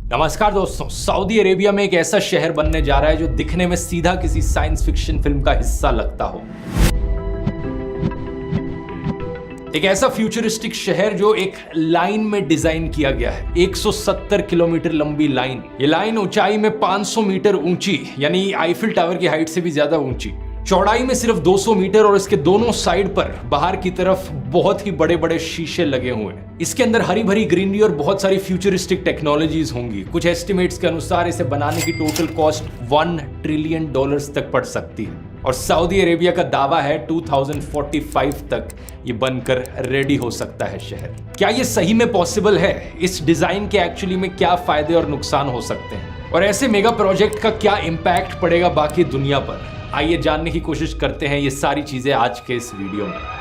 नमस्कार दोस्तों, Saudi Arabia में एक ऐसा शहर बनने जा रहा है जो दिखने में सीधा किसी साइंस फिक्शन फिल्म का हिस्सा लगता हो। एक ऐसा फ्यूचरिस्टिक शहर जो एक लाइन में डिजाइन किया गया है, 170 किलोमीटर लंबी लाइन। ये लाइन ऊंचाई में 500 मीटर ऊंची, यानी आईफिल टावर की हाइट से भी ज्यादा ऊंची, चौड़ाई में सिर्फ 200 मीटर और इसके दोनों साइड पर बाहर की तरफ बहुत ही बड़े बड़े शीशे लगे हुए हैं। इसके अंदर हरी भरी ग्रीनरी और बहुत सारी फ्यूचरिस्टिक टेक्नोलॉजीज होंगी। कुछ एस्टिमेट्स के अनुसार इसे बनाने की टोटल कॉस्ट $1 ट्रिलियन तक पड़ सकती है और सऊदी अरेबिया का दावा है 2045 तक ये बनकर रेडी हो सकता है शहर। क्या ये सही में पॉसिबल है? इस डिजाइन के एक्चुअली में क्या फायदे और नुकसान हो सकते हैं और ऐसे मेगा प्रोजेक्ट का क्या इंपैक्ट पड़ेगा बाकी दुनिया पर? आइए जानने की कोशिश करते हैं ये सारी चीजें आज के इस वीडियो में।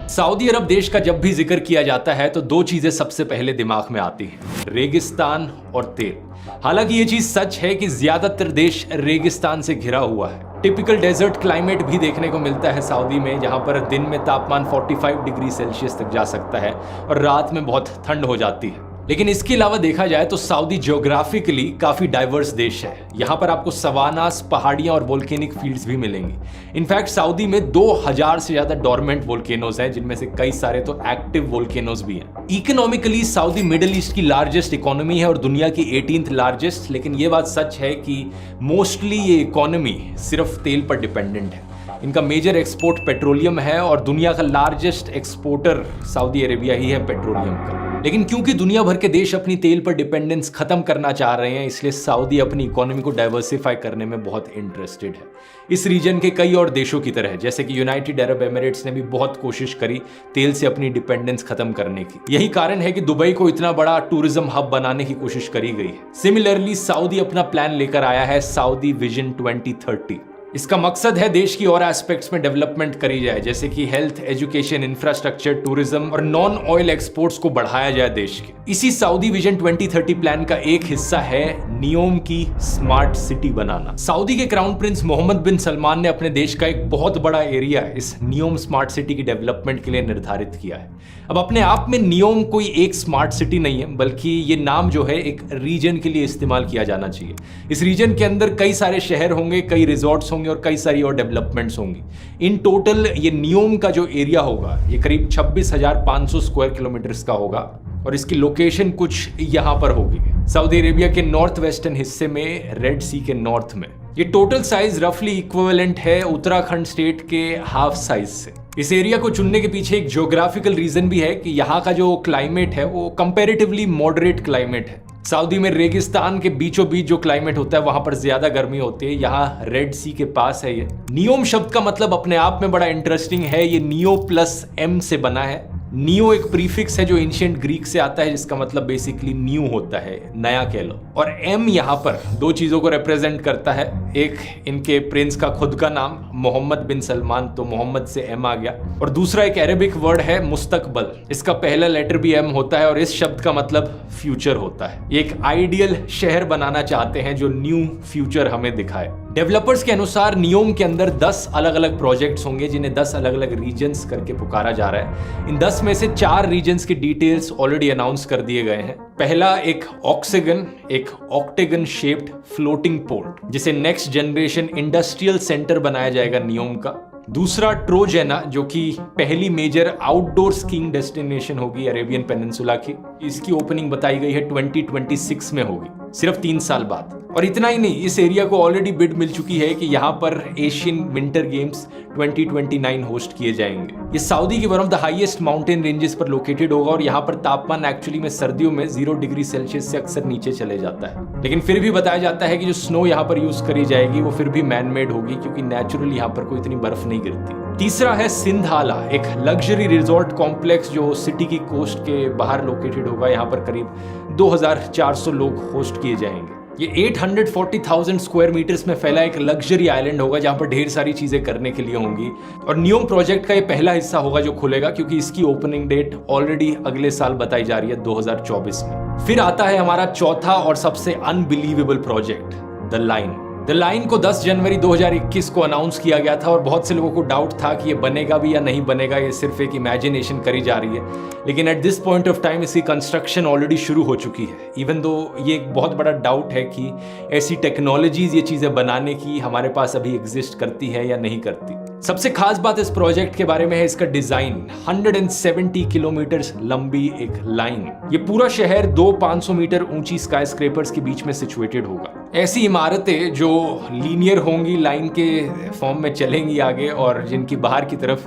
सऊदी अरब देश का जब भी जिक्र किया जाता है तो दो चीजें सबसे पहले दिमाग में आती हैं, रेगिस्तान और तेल। हालांकि ये चीज सच है कि ज्यादातर देश रेगिस्तान से घिरा हुआ है। टिपिकल डेजर्ट क्लाइमेट भी देखने को मिलता है सऊदी में, जहां पर दिन में तापमान 45 डिग्री सेल्सियस तक जा सकता है और रात में बहुत ठंड हो जाती है। लेकिन इसके अलावा देखा जाए तो सऊदी ज्योग्राफिकली काफी डाइवर्स देश है। यहाँ पर आपको सवानास, पहाड़ियां और वोल्केनिक फील्ड्स भी मिलेंगी। इनफैक्ट सऊदी में 2000 से ज्यादा डोरमेंट वोल्केनोज हैं, जिनमें से कई सारे तो एक्टिव वोल्केनोज भी हैं। इकोनॉमिकली सऊदी मिडिल ईस्ट की लार्जेस्ट इकोनॉमी है और दुनिया की 18th लार्जेस्ट। लेकिन ये बात सच है कि मोस्टली ये इकोनॉमी सिर्फ तेल पर डिपेंडेंट है। इनका मेजर एक्सपोर्ट पेट्रोलियम है और दुनिया का लार्जेस्ट एक्सपोर्टर सऊदी अरेबिया ही है पेट्रोलियम का। लेकिन क्योंकि दुनिया भर के देश अपनी तेल पर डिपेंडेंस खत्म करना चाह रहे हैं, इसलिए सऊदी अपनी इकोनॉमी को डाइवर्सिफाई करने में बहुत इंटरेस्टेड है। इस रीजन के कई और देशों की तरह, जैसे कि यूनाइटेड अरब एमिरेट्स ने भी बहुत कोशिश करी तेल से अपनी डिपेंडेंस खत्म करने की। यही कारण है कि दुबई को इतना बड़ा टूरिज्म हब बनाने की कोशिश करी गई है। सिमिलरली सऊदी अपना प्लान लेकर आया है, सऊदी विजन 2030। इसका मकसद है देश की और एस्पेक्ट्स में डेवलपमेंट करी जाए, जैसे कि हेल्थ, एजुकेशन, इंफ्रास्ट्रक्चर, टूरिज्म और नॉन ऑयल एक्सपोर्ट्स को बढ़ाया जाए देश के। इसी सऊदी विजन 2030 प्लान का एक हिस्सा है नियोम की स्मार्ट सिटी बनाना। सऊदी के क्राउन प्रिंस मोहम्मद बिन सलमान ने अपने देश का एक बहुत बड़ा एरिया इस नियोम स्मार्ट सिटी की डेवलपमेंट के लिए निर्धारित किया है। अब अपने आप में नियोम कोई एक स्मार्ट सिटी नहीं है, बल्कि ये नाम जो है एक रीजन के लिए इस्तेमाल किया जाना चाहिए। इस रीजन के अंदर कई सारे शहर होंगे, कई रिजॉर्ट्स होंगे और कई सारी और डेवलपमेंट्स होंगी। इन टोटल ये नियोम का जो एरिया होगा ये करीब 26,500 स्क्वायर किलोमीटर्स का होगा और इसकी लोकेशन कुछ यहां पर होगी, सऊदी अरेबिया के नॉर्थ वेस्टर्न हिस्से में, रेड सी के नॉर्थ में। ये टोटल साइज रफली इक्विवेलेंट है उत्तराखंड स्टेट के हाफ साइज से। इस एरिया को चुनने के पीछे एक ज्योग्राफिकल रीजन भी है कि यहाँ का जो क्लाइमेट है वो कंपैरेटिवली मॉडरेट क्लाइमेट है। सऊदी में रेगिस्तान के बीचों बीच जो क्लाइमेट होता है वहां पर ज्यादा गर्मी होती है, यहाँ रेड सी के पास है ये। नियोम शब्द का मतलब अपने आप में बड़ा इंटरेस्टिंग है। ये नियो प्लस एम से बना है। नियो एक प्रीफिक्स है जो एंशिएंट ग्रीक से आता है, जिसका मतलब बेसिकली न्यू होता है, नया कह लो। और एम यहाँ पर दो चीजों को रिप्रेजेंट करता है। एक इनके प्रिंस का खुद का नाम मोहम्मद बिन सलमान, तो मोहम्मद से एम आ गया, और दूसरा एक अरेबिक वर्ड है मुस्तकबल। इसका पहला लेटर भी एम होता है और इस शब्द का मतलब फ्यूचर होता है। ये एक आइडियल शहर बनाना चाहते हैं जो न्यू फ्यूचर हमें दिखाए। डेवलपर्स के अनुसार नियोम के अंदर 10 अलग अलग प्रोजेक्ट्स होंगे, जिन्हें 10 अलग अलग रीजन्स करके पुकारा जा रहा है। इन 10 में से 4 रीजन्स की डिटेल्स ऑलरेडी अनाउंस कर दिए गए हैं। पहला एक ऑक्सीगन, एक ऑक्टेगन शेप्ड फ्लोटिंग पोर्ट, जिसे नेक्स्ट जनरेशन इंडस्ट्रियल सेंटर बनाया जाएगा नियोम का। दूसरा ट्रोजेना, जो कि पहली मेजर आउटडोर स्कीइंग डेस्टिनेशन होगी अरेबियन पेनिनसुला की। इसकी ओपनिंग बताई गई है 2026 में होगी, सिर्फ 3 साल बाद। और इतना ही नहीं, इस एरिया को ऑलरेडी बिड मिल चुकी है कि यहाँ पर एशियन विंटर गेम्स 2029 होस्ट किए जाएंगे। ये सऊदी की one of the highest mountain ranges पर लोकेटेड होगा और यहाँ पर तापमान एक्चुअली में सर्दियों में 0 डिग्री सेल्सियस से अक्सर नीचे चले जाता है। लेकिन फिर भी बताया जाता है कि जो स्नो यहाँ पर यूज करी जाएगी वो फिर भी मैन मेड होगी, क्योंकि नेचुरल यहाँ पर कोई इतनी बर्फ नहीं गिरती। तीसरा है सिंधाला, एक लग्जरी रिजॉर्ट कॉम्प्लेक्स जो सिटी की कोस्ट के बाहर लोकेटेड होगा। यहाँ पर करीब 2400 लोग होस्ट किए जाएंगे। ये 840,000 स्क्वायर मीटर्स में फैला एक लग्जरी आइलैंड होगा, जहां पर ढेर सारी चीजें करने के लिए होंगी। और नियोम प्रोजेक्ट का ये पहला हिस्सा होगा जो खुलेगा, क्योंकि इसकी ओपनिंग डेट ऑलरेडी अगले साल बताई जा रही है 2024 में। फिर आता है हमारा चौथा और सबसे unbelievable project, the line. The line को 10 जनवरी 2021 को अनाउंस किया गया था और बहुत से लोगों को डाउट था कि ये बनेगा भी या नहीं बनेगा, ये सिर्फ एक इमेजिनेशन करी जा रही है। लेकिन at this point of time इसकी कंस्ट्रक्शन ऑलरेडी शुरू हो चुकी है। इवन दो ये एक बहुत बड़ा डाउट है कि ऐसी टेक्नोलॉजीज ये चीजें बनाने की हमारे पास अभी एग्जिस्ट करती है या नहीं करती। सबसे खास बात इस प्रोजेक्ट के बारे में है इसका डिजाइन। 170 किलोमीटर लंबी एक लाइन, ये पूरा शहर 500 मीटर ऊंची स्काई स्क्रेपर्स के बीच में सिचुएटेड होगा। ऐसी इमारतें जो लीनियर होंगी, लाइन के फॉर्म में चलेंगी आगे, और जिनकी बाहर की तरफ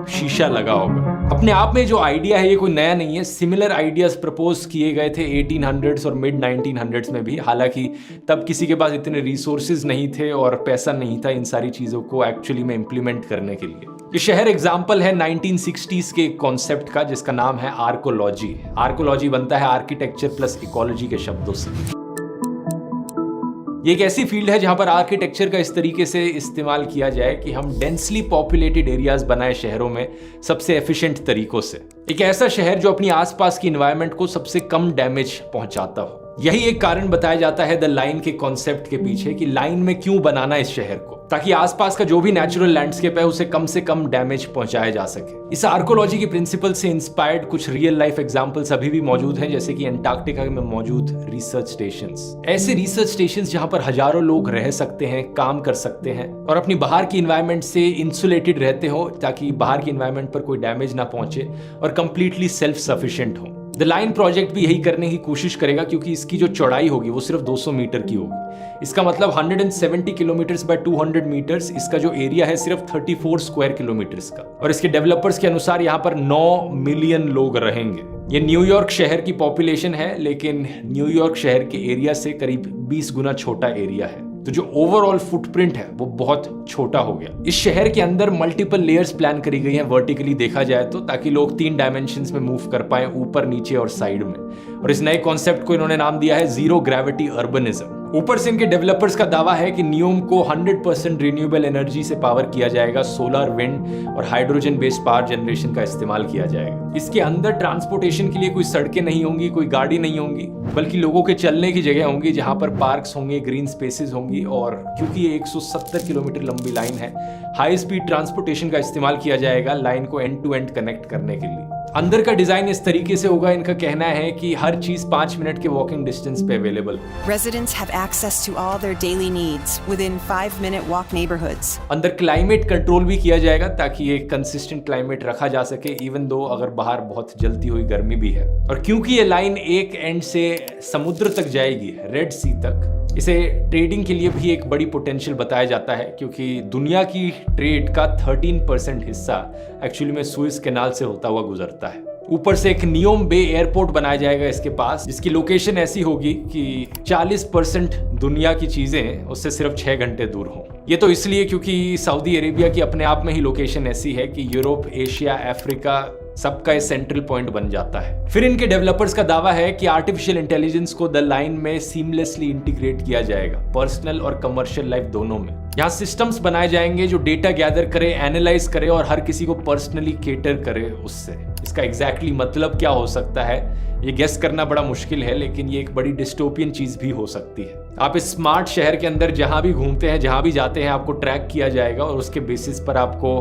शीशा लगा होगा। अपने आप में जो आइडिया है ये कोई नया नहीं है। सिमिलर आइडियाज प्रपोज किए गए थे 1800s और मिड 1900s में भी। हालांकि तब किसी के पास इतने रिसोर्सेज नहीं थे और पैसा नहीं था इन सारी चीजों को एक्चुअली में इंप्लीमेंट करने के लिए। ये शहर एग्जाम्पल है 1960s के कॉन्सेप्ट का, जिसका नाम है आर्कोलॉजी। आर्कोलॉजी बनता है आर्किटेक्चर प्लस इकोलॉजी के शब्दों से। ये एक ऐसी फील्ड है जहां पर आर्किटेक्चर का इस तरीके से इस्तेमाल किया जाए कि हम डेंसली पॉपुलेटेड एरियाज बनाए शहरों में सबसे एफिशिएंट तरीकों से। एक ऐसा शहर जो अपनी आसपास की एनवायरनमेंट को सबसे कम डैमेज पहुंचाता हो। यही एक कारण बताया जाता है द लाइन के कॉन्सेप्ट के पीछे कि लाइन में क्यों बनाना इस शहर को, ताकि आसपास का जो भी नेचुरल लैंडस्केप है उसे कम से कम डैमेज पहुंचाया जा सके। इस आर्कोलॉजी के प्रिंसिपल से इंस्पायर्ड कुछ रियल लाइफ एग्जांपल्स अभी भी मौजूद हैं, जैसे कि अंटार्कटिका में मौजूद रिसर्च स्टेशंस। ऐसे रिसर्च स्टेशंस जहां पर हजारों लोग रह सकते हैं, काम कर सकते हैं और अपनी बाहर की एनवायरनमेंट से इंसुलेटेड रहते हो, ताकि बाहर की एनवायरनमेंट पर कोई डैमेज ना पहुंचे और कंप्लीटली सेल्फ सफिशिएंट हो। द लाइन प्रोजेक्ट भी यही करने की कोशिश करेगा, क्योंकि इसकी जो चौड़ाई होगी वो सिर्फ 200 मीटर की होगी। इसका मतलब 170 किलोमीटर्स बाय 200 मीटर्स, इसका जो एरिया है सिर्फ 34 स्क्वायर किलोमीटर्स का। और इसके डेवलपर्स के अनुसार यहाँ पर 9 मिलियन लोग रहेंगे। ये न्यूयॉर्क शहर की पॉपुलेशन है, लेकिन न्यूयॉर्क शहर के एरिया से करीब 20 गुना छोटा एरिया है। तो जो ओवरऑल फुटप्रिंट है वो बहुत छोटा हो गया। इस शहर के अंदर मल्टीपल लेयर्स प्लान करी गई हैं वर्टिकली देखा जाए तो, ताकि लोग 3 डायमेंशंस में मूव कर पाए, ऊपर, नीचे और साइड में। और इस नए कॉन्सेप्ट को इन्होंने नाम दिया है जीरो ग्रेविटी अर्बनिज्म। ऊपर से इनके डेवलपर्स का दावा है कि नियोम को 100% रिन्यूएबल एनर्जी से पावर किया जाएगा। सोलर, विंड और हाइड्रोजन बेस्ड पावर जनरेशन का इस्तेमाल किया जाएगा। इसके अंदर ट्रांसपोर्टेशन के लिए कोई सड़कें नहीं होंगी, कोई गाड़ी नहीं होंगी, बल्कि लोगों के चलने की जगह होंगी, जहां पर पार्क्स होंगे, ग्रीन स्पेसेस होंगी। और क्योंकि ये 170 किलोमीटर लंबी लाइन है, हाई स्पीड ट्रांसपोर्टेशन का इस्तेमाल किया जाएगा लाइन को एंड टू एंड कनेक्ट करने के लिए। अंदर का डिजाइन इस तरीके से होगा, इनका कहना है कि हर चीज 5 मिनट के वॉकिंग डिस्टेंस पे available. Residents have access to all their daily needs within 5-minute walk neighborhoods. अंदर क्लाइमेट कंट्रोल भी किया जाएगा, ताकि एक कंसिस्टेंट क्लाइमेट रखा जा सके, इवन दो अगर बाहर बहुत जलती हुई गर्मी भी है। और क्योंकि ये लाइन एक एंड से समुद्र तक जाएगी, रेड सी तक, इसे ट्रेडिंग के लिए भी एक बड़ी पोटेंशियल बताया जाता है, क्योंकि दुनिया की ट्रेड का 13% हिस्सा एक्चुअली में सुएज कैनाल से होता हुआ गुजरता है। ऊपर से एक नियोम बे एयरपोर्ट बनाया जाएगा इसके पास, जिसकी लोकेशन ऐसी होगी कि 40% दुनिया की चीजें उससे सिर्फ 6 घंटे दूर हों। ये तो इसलिए क्योंकि सऊदी अरेबिया की अपने आप में ही लोकेशन ऐसी है कि यूरोप, एशिया, अफ्रीका सबका ये सेंट्रल पॉइंट बन जाता है। फिर इनके डेवलपर्स का दावा है कि आर्टिफिशियल इंटेलिजेंस को द लाइन में सीमलेसली इंटीग्रेट किया जाएगा, पर्सनल और कमर्शियल लाइफ दोनों में। यहाँ सिस्टम्स बनाए जाएंगे जो डेटा गैदर करे, एनालाइज करे और हर किसी को पर्सनली केटर करे उससे। इसका एग्जैक्टली मतलब क्या हो सकता है ये गेस करना बड़ा मुश्किल है, लेकिन ये एक बड़ी डिस्टोपियन चीज भी हो सकती है। आप इस स्मार्ट शहर के अंदर जहां भी घूमते हैं, जहां भी जाते हैं, आपको ट्रैक किया जाएगा और उसके बेसिस पर आपको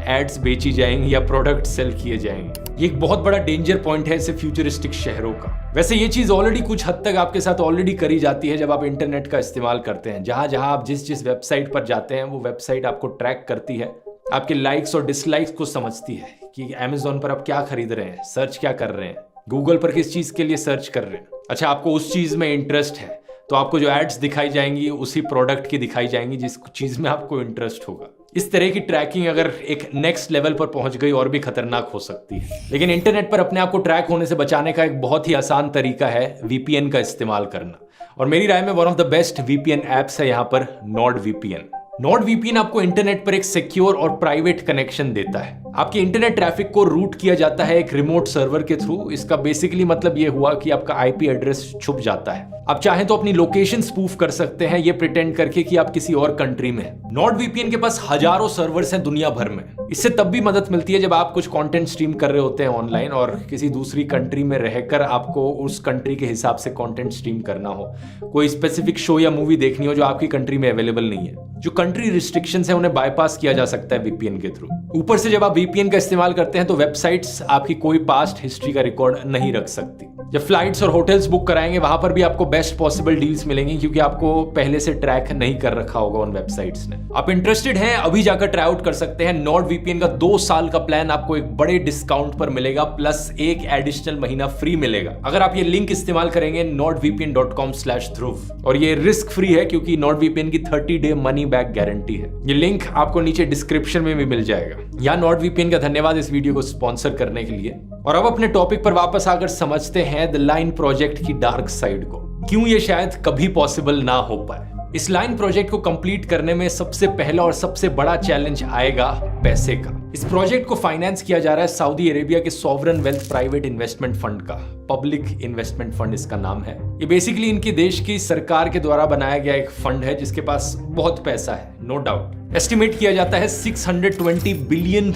एड्स बेची जाएंगी या प्रोडक्ट सेल किए जाएंगे। ये एक बहुत बड़ा डेंजर पॉइंट है ऐसे फ्यूचरिस्टिक शहरों का। वैसे ये चीज ऑलरेडी कुछ हद तक आपके साथ ऑलरेडी करी जाती है जब आप इंटरनेट का इस्तेमाल करते हैं। जहां जहां आप जिस वेबसाइट पर जाते हैं, वो वेबसाइट आपको ट्रैक करती है, आपके लाइक्स और डिसलाइक्स को समझती है कि अमेज़न पर आप क्या खरीद रहे हैं, सर्च क्या कर रहे हैं, गूगल पर किस चीज के लिए सर्च कर रहे हैं। अच्छा, आपको उस चीज में इंटरेस्ट है तो आपको जो एड्स दिखाई जाएंगी उसी प्रोडक्ट की दिखाई जाएंगी जिस चीज में आपको इंटरेस्ट होगा। इस तरह की ट्रैकिंग अगर एक नेक्स्ट लेवल पर पहुंच गई और भी खतरनाक हो सकती है। लेकिन इंटरनेट पर अपने आप को ट्रैक होने से बचाने का एक बहुत ही आसान तरीका है वीपीएन का इस्तेमाल करना। और मेरी राय में one of the best VPN apps है यहाँ पर नॉर्ड वीपीएन। नॉर्ड वीपीएन आपको इंटरनेट पर एक सिक्योर और प्राइवेट कनेक्शन देता है। आपके इंटरनेट ट्रैफिक को रूट किया जाता है एक रिमोट सर्वर के थ्रू। इसका बेसिकली मतलब ये हुआ कि आपका आईपी एड्रेस छुप जाता है। आप चाहें तो अपनी लोकेशन स्पूफ कर सकते हैं ये प्रिटेंड करके कि आप किसी और कंट्री में हैं। NordVPN के पास हजारों सर्वर्स हैं दुनिया भर में। इससे तब भी मदद मिलती है जब आप कुछ कंटेंट स्ट्रीम कर रहे होते हैं ऑनलाइन और किसी दूसरी कंट्री में रहकर आपको उस कंट्री के हिसाब से कंटेंट स्ट्रीम करना हो, कोई स्पेसिफिक शो या मूवी देखनी हो जो आपकी कंट्री में अवेलेबल नहीं है। जो कंट्री रिस्ट्रिक्शंस है उन्हें बाईपास किया जा सकता है VPN के थ्रू। ऊपर से जब आप VPN का इस्तेमाल करते हैं तो वेबसाइट्स आपकी कोई पास्ट हिस्ट्री का रिकॉर्ड नहीं रख सकती। जब फ्लाइट्स और होटल्स बुक कराएंगे वहां पर भी आपको बेस्ट पॉसिबल डील्स मिलेंगी क्योंकि आपको पहले से ट्रैक नहीं कर रखा होगा उन वेबसाइट्स ने। आप इंटरेस्टेड हैं अभी जाकर ट्राई आउट कर सकते हैं। NordVPN का 2 साल का प्लान आपको एक बड़े डिस्काउंट पर मिलेगा, प्लस एक एडिशनल महीना फ्री मिलेगा अगर आप ये लिंक इस्तेमाल करेंगे nordvpn.com/dhruv। और ये रिस्क फ्री है क्योंकि NordVPN की 30 डे मनी बैक गारंटी है। ये लिंक आपको नीचे डिस्क्रिप्शन में भी मिल जाएगा। यहाँ NordVPN का धन्यवाद इस वीडियो को स्पॉन्सर करने के लिए। और अब अपने टॉपिक पर वापस आकर समझते हैं द लाइन प्रोजेक्ट की डार्क साइड को। क्यों ये शायद कभी पॉसिबल ना हो पाए। इस लाइन प्रोजेक्ट को कंप्लीट करने में सबसे पहला और सबसे बड़ा चैलेंज आएगा पैसे का। इस प्रोजेक्ट को फाइनेंस किया जा रहा है सऊदी अरेबिया के sovereign wealth private investment fund का। पब्लिक इन्वेस्टमेंट फंड इसका नाम है। ये बेसिकली इनके देश की सरकार के द्वारा बनाया गया एक फंड है जिसके पास बहुत पैसा है, नो डाउट। एस्टिमेट किया जाता है $620 बिलियन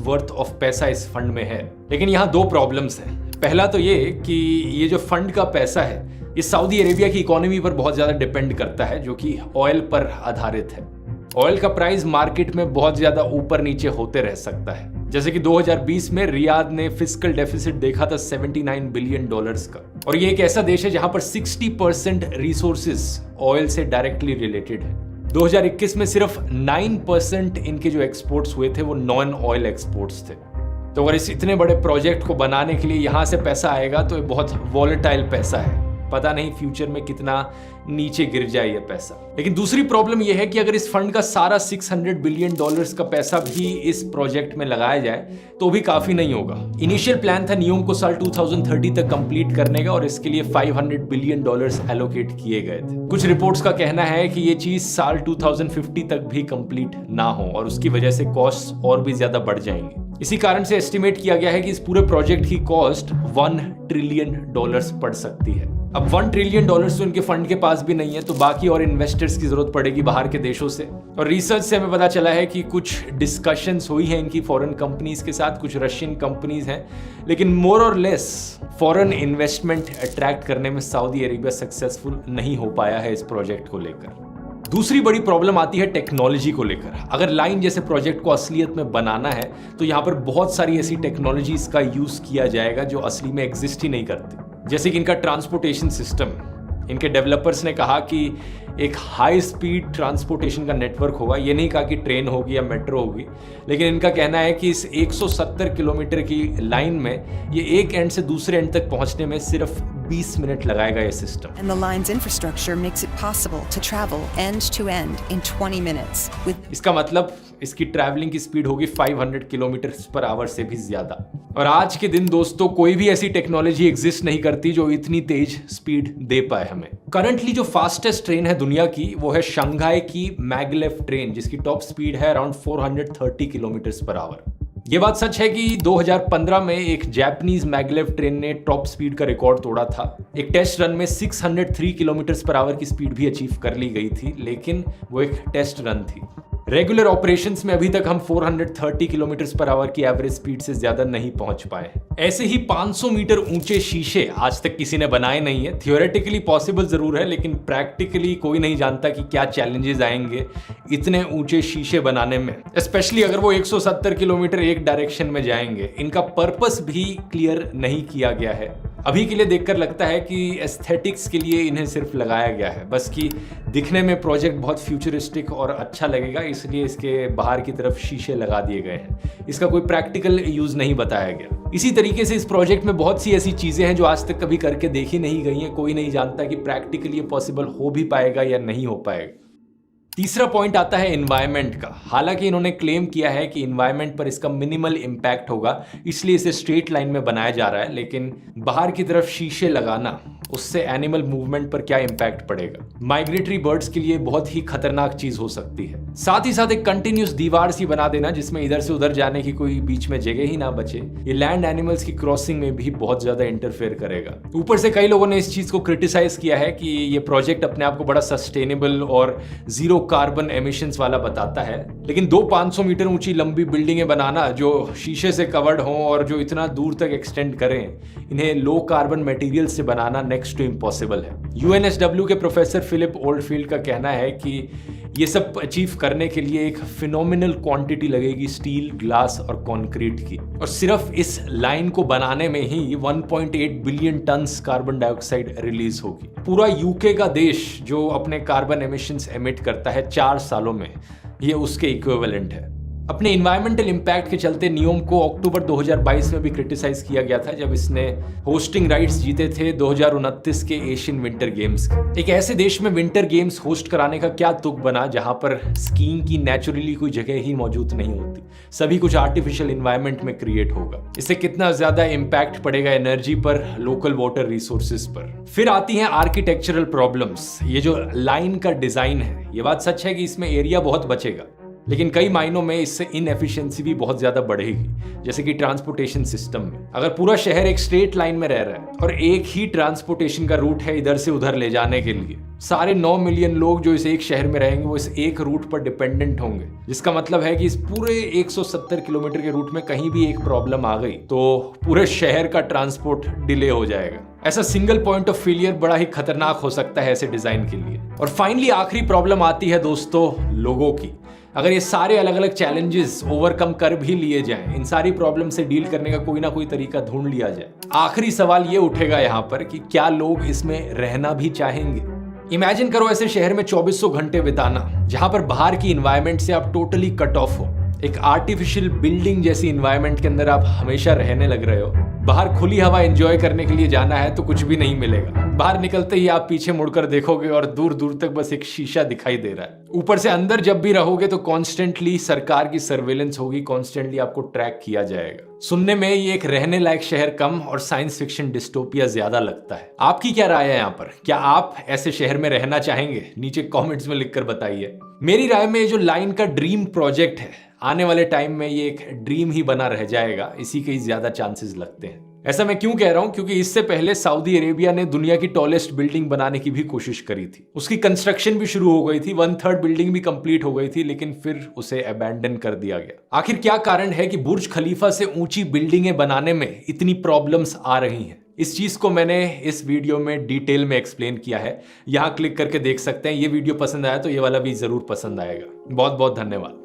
वर्थ ऑफ पैसा इस फंड में है। लेकिन यहाँ 2 प्रॉब्लम्स हैं। पहला तो ये कि ये जो फंड का पैसा है ये सऊदी अरेबिया की इकोनॉमी पर बहुत ज्यादा डिपेंड करता है जो कि ऑयल पर आधारित है। ऑयल का प्राइस मार्केट में बहुत ज्यादा ऊपर नीचे होते रह सकता है। जैसे कि 2020 में रियाद ने फिस्कल डेफिसिट देखा था $79 बिलियन का। और ये एक ऐसा देश है जहां पर 60% रिसोर्सेज ऑयल से डायरेक्टली रिलेटेड है। 2021 में सिर्फ 9% इनके जो एक्सपोर्ट्स हुए थे वो नॉन ऑयल एक्सपोर्ट्स थे। तो अगर इस इतने बड़े प्रोजेक्ट को बनाने के लिए यहां से पैसा आएगा तो ये बहुत वॉलेटाइल पैसा है। पता नहीं फ्यूचर में कितना नीचे गिर जाए ये पैसा। लेकिन दूसरी प्रॉब्लम यह है कि अगर इस फंड का सारा $600 बिलियन का पैसा भी इस प्रोजेक्ट में लगाया जाए तो भी काफी नहीं होगा। इनिशियल प्लान था नियोम को साल 2030 तक कंप्लीट करने का और इसके लिए $500 बिलियन एलोकेट किए गए थे। कुछ रिपोर्ट्स का कहना है कि ये चीज साल 2050 तक भी कंप्लीट ना हो और उसकी वजह से कॉस्ट और भी ज्यादा बढ़ जाएंगे। इसी कारण से एस्टिमेट किया गया है कि इस पूरे प्रोजेक्ट की कॉस्ट $1 ट्रिलियन पड़ सकती है। अब $1 ट्रिलियन तो उनके फंड के पास भी नहीं है, तो बाकी और इन्वेस्टर्स की जरूरत पड़ेगी बाहर के देशों से। और रिसर्च से हमें पता चला है कि कुछ डिस्कशंस हुई हैं इनकी फॉरेन कंपनीज के साथ, कुछ रशियन कंपनीज हैं, लेकिन मोर और लेस फॉरेन इन्वेस्टमेंट अट्रैक्ट करने में सऊदी अरेबिया सक्सेसफुल नहीं हो पाया है इस प्रोजेक्ट को लेकर। दूसरी बड़ी प्रॉब्लम आती है टेक्नोलॉजी को लेकर। अगर लाइन जैसे प्रोजेक्ट को असलियत में बनाना है तो यहाँ पर बहुत सारी ऐसी टेक्नोलॉजीज का यूज किया जाएगा जो असली में एग्जिस्ट ही नहीं करती। जैसे कि इनका ट्रांसपोर्टेशन सिस्टम। इनके डेवलपर्स ने कहा कि एक हाई स्पीड ट्रांसपोर्टेशन का नेटवर्क होगा। ये नहीं कहा कि ट्रेन होगी या मेट्रो होगी, लेकिन इनका कहना है कि इस 170 किलोमीटर की लाइन में ये एक एंड से दूसरे एंड तक पहुंचने में सिर्फ 20 मिनट लगाएगा ये system. And the line's infrastructure makes it possible to travel end to end in 20 minutes. इसका मतलब इसकी ट्रैवलिंग की स्पीड होगी 500 किलोमीटर/आवर से भी ज्यादा। और आज के दिन दोस्तों कोई भी ऐसी टेक्नोलॉजी एग्जिस्ट नहीं करती जो इतनी तेज स्पीड दे पाए हमें। करंटली जो फास्टेस्ट ट्रेन है दुनिया की वो है शंघाई की मैगलेव ट्रेन, जिसकी टॉप स्पीड है अराउंड 430 किलोमीटर/आवर। ये बात सच है कि 2015 में एक जापानीज मैगलेव ट्रेन ने टॉप स्पीड का रिकॉर्ड तोड़ा था। एक टेस्ट रन में 603 किलोमीटर/आवर की स्पीड भी अचीव कर ली गई थी, लेकिन वो एक टेस्ट रन थी। रेगुलर ऑपरेशंस में अभी तक हम 430 किलोमीटर/आवर की एवरेज स्पीड से ज्यादा नहीं पहुंच पाए। ऐसे ही 500 मीटर ऊंचे शीशे आज तक किसी ने बनाए नहीं है। थियोरेटिकली पॉसिबल जरूर है, लेकिन प्रैक्टिकली कोई नहीं जानता कि क्या चैलेंजेस आएंगे इतने ऊंचे शीशे बनाने में, स्पेशली अगर वो 170 किलोमीटर एक डायरेक्शन में जाएंगे। इनका पर्पस भी क्लियर नहीं किया गया है। अभी के लिए देखकर लगता है कि एस्थेटिक्स के लिए इन्हें सिर्फ लगाया गया है, बस कि दिखने में प्रोजेक्ट बहुत फ्यूचरिस्टिक और अच्छा लगेगा, इसलिए इसके बाहर की तरफ शीशे लगा दिए गए हैं। इसका कोई प्रैक्टिकल यूज नहीं बताया गया। इसी तरीके से इस प्रोजेक्ट में बहुत सी ऐसी चीजें हैं जो आज तक कभी करके देखी नहीं गई हैं। कोई नहीं जानता कि प्रैक्टिकली ये पॉसिबल हो भी पाएगा या नहीं हो पाएगा। तीसरा पॉइंट आता है एनवायरनमेंट का। हालांकि इन्होंने क्लेम किया है कि एनवायरनमेंट पर इसका मिनिमल इम्पैक्ट होगा, इसलिए इसे स्ट्रेट लाइन में बनाया जा रहा है, लेकिन बाहर की तरफ शीशे लगाना उससे एनिमल मूवमेंट पर क्या इम्पैक्ट पड़ेगा। माइग्रेटरी बर्ड्स के लिए बहुत ही खतरनाक चीज हो सकती है। साथ ही साथ एक कंटिन्यूस दीवार सी बना देना जिसमें इधर से उधर जाने की कोई बीच में जगह ही ना बचे, ये लैंड एनिमल्स की क्रॉसिंग में भी बहुत ज्यादा इंटरफेयर करेगा। ऊपर से कई लोगों ने इस चीज को क्रिटिसाइज किया है कि ये प्रोजेक्ट अपने आप को बड़ा सस्टेनेबल और जीरो कार्बन एमिशंस वाला बताता है, लेकिन 500 मीटर ऊंची लंबी बिल्डिंगें बनाना जो शीशे से कवर्ड हों और जो इतना दूर तक एक्सटेंड करें, इन्हें लो कार्बन मटेरियल से बनाना नेक्स्ट टू इम्पॉसिबल है। यूएनएसडब्ल्यू के प्रोफेसर फिलिप ओल्डफील्ड का कहना है कि ये सब अचीव करने के लिए एक फिनोमिनल क्वांटिटी लगेगी स्टील, ग्लास और कंक्रीट की, और सिर्फ इस लाइन को बनाने में ही 1.8 billion turns carbon dioxide release होगी। पूरा यूके का देश जो अपने कार्बन एमिशंस एमिट करता है 4 सालों में, ये उसके इक्विवेलेंट है। अपने इन्वायरमेंटल इम्पैक्ट के चलते नियोम को अक्टूबर 2022 में भी क्रिटिसाइज किया गया था, जब इसने होस्टिंग राइट्स जीते थे 2029 के एशियन विंटर गेम्स के। एक ऐसे देश में विंटर गेम्स होस्ट कराने का क्या तुक बना जहां पर स्कीइंग की नेचुरली कोई जगह ही मौजूद नहीं होती, सभी कुछ आर्टिफिशियल इन्वायरमेंट में क्रिएट होगा। इससे कितना ज्यादा इम्पैक्ट पड़ेगा एनर्जी पर, लोकल वाटर रिसोर्सेज पर। फिर आती हैं आर्किटेक्चरल प्रॉब्लम्स। ये जो लाइन का डिजाइन है, ये बात सच है कि इसमें एरिया बहुत बचेगा, लेकिन कई मायनों में इससे इनएफिशिएंसी भी बहुत ज्यादा बढ़ेगी, जैसे कि ट्रांसपोर्टेशन सिस्टम में। अगर पूरा शहर एक स्ट्रेट लाइन में रह रहा है और एक ही ट्रांसपोर्टेशन का रूट है इधर से उधर ले जाने के लिए, सारे 9 मिलियन लोग जो इस एक शहर में रहेंगे वो इस एक रूट पर डिपेंडेंट होंगे, जिसका मतलब है कि इस पूरे 170 किलोमीटर के रूट में कहीं भी एक प्रॉब्लम आ गई तो पूरे शहर का ट्रांसपोर्ट डिले हो जाएगा। ऐसा सिंगल पॉइंट ऑफ फेलियर बड़ा ही खतरनाक हो सकता है ऐसे डिजाइन के लिए। और फाइनली आखिरी प्रॉब्लम आती है दोस्तों, लोगों की। अगर ये सारे अलग अलग चैलेंजेस ओवरकम कर भी लिए जाएं, इन सारी प्रॉब्लम से डील करने का कोई ना कोई तरीका ढूंढ लिया जाए, आखिरी सवाल ये उठेगा यहाँ पर कि क्या लोग इसमें रहना भी चाहेंगे। इमेजिन करो ऐसे शहर में 2400 घंटे बिताना जहां पर बाहर की इन्वायरमेंट से आप टोटली कट ऑफ हो, एक आर्टिफिशियल बिल्डिंग जैसी इन्वायरमेंट के अंदर आप हमेशा रहने लग रहे हो। बाहर खुली हवा एंजॉय करने के लिए जाना है तो कुछ भी नहीं मिलेगा, बाहर निकलते ही आप पीछे मुड़कर देखोगे और दूर दूर तक बस एक शीशा दिखाई दे रहा है। ऊपर से अंदर जब भी रहोगे तो कॉन्स्टेंटली सरकार की सर्वेलेंस होगी, कॉन्स्टेंटली आपको ट्रैक किया जाएगा। सुनने में ये एक रहने लायक शहर कम और साइंस फिक्शन डिस्टोपिया ज्यादा लगता है। आपकी क्या राय है यहाँ पर? क्या आप ऐसे शहर में रहना चाहेंगे? नीचे कॉमेंट्स में लिखकर बताइए। मेरी राय में ये जो लाइन का ड्रीम प्रोजेक्ट है, आने वाले टाइम में ये एक ड्रीम ही बना रह जाएगा, इसी के ही ज्यादा चांसेस लगते हैं। ऐसा मैं क्यों कह रहा हूं? क्योंकि इससे पहले सऊदी अरेबिया ने दुनिया की टॉलेस्ट बिल्डिंग बनाने की भी कोशिश करी थी। उसकी कंस्ट्रक्शन भी शुरू हो गई थी, 1/3 बिल्डिंग भी कंप्लीट हो गई थी, लेकिन फिर उसे अबैंडन कर दिया गया। आखिर क्या कारण है कि बुर्ज खलीफा से ऊंची बिल्डिंगें बनाने में इतनी प्रॉब्लम्स आ रही हैं? इस चीज को मैंने इस वीडियो में डिटेल में एक्सप्लेन किया है, यहां क्लिक करके देख सकते हैं। ये वीडियो पसंद आया तो ये वाला भी जरूर पसंद आएगा। बहुत बहुत धन्यवाद।